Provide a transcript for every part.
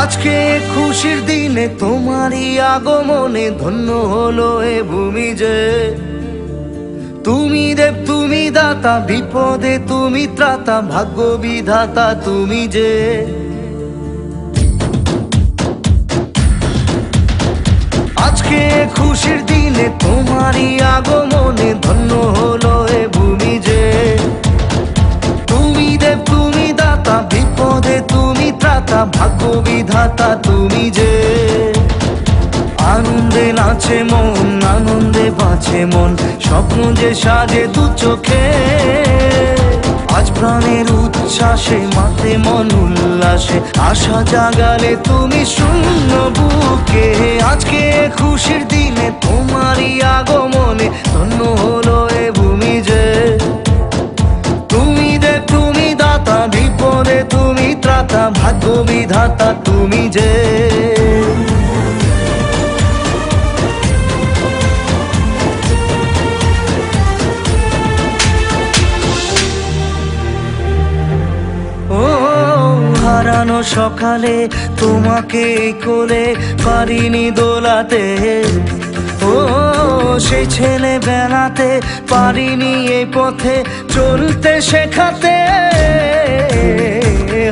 আজকে খুশির দিনে তোমারই আগমনে ধন্য হলো এ ভূমি যে। তুমি দেব তুমি দাতা, বিপদে তুমি ত্রাতা, ভাগ্য বিধাতা তুমি যে। আজকে খুশির দিনে তোমারই আগমনে ধন্য হলো এ ভূমি যে। তুমি দেব তুমি দাতা, বিপদে তুমি ত্রাতা, ভাগ্য বিধাতা তুমি যে। আনন্দে নাচে মন, আনন্দে বাঁচে মন, স্বপ্ন যে সাজে দু চোখে। আজ প্রাণের উচ্ছ্বাসে মাতে মন উল্লাসে, আশা জাগালে তুমি শূন্য বুকে। আজকে খুশির দিনে তোমারই আগমনে ধন্য হলো এ ভূমি যে। তুমি দেব তুমি দাতা, বিপদে তুমি ত্রাতা, ভাগ্য বিধাতা তুমি যে। হারানো সকালে তোমাকে কোলে পারিনি দোলাতে, ও সেই ছেলে বেলাতে পারিনি এই পথে চলতে শেখাতে।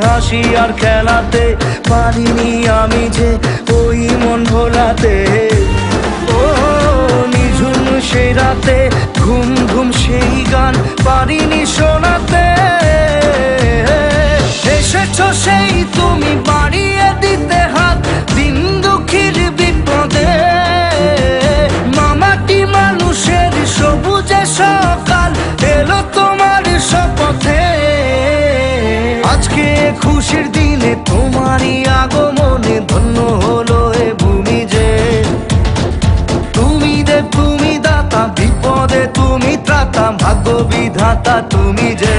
হাসি আর খেলাতে পারিনি আমি যে ওই মন ভোলাতে। ও নিঝুম সেই রাতে ঘুম ঘুম সেই গান পারিনি শোনাতে। এসেছো সেই তুমি বাড়িয়ে দিতে হাত দিন দুঃখীর বিপদে। মামাটি মানুষের সবুজে সকাল এলো তোমার শপথে। আজকে খুশির দিনে তোমারই আগমনে ধন্য হলো এ ভূমি যে। তুমি দেব তুমি দাতা, বিপদে তুমি ত্রাতা, ভাগ্য বিধাতা তুমি যে।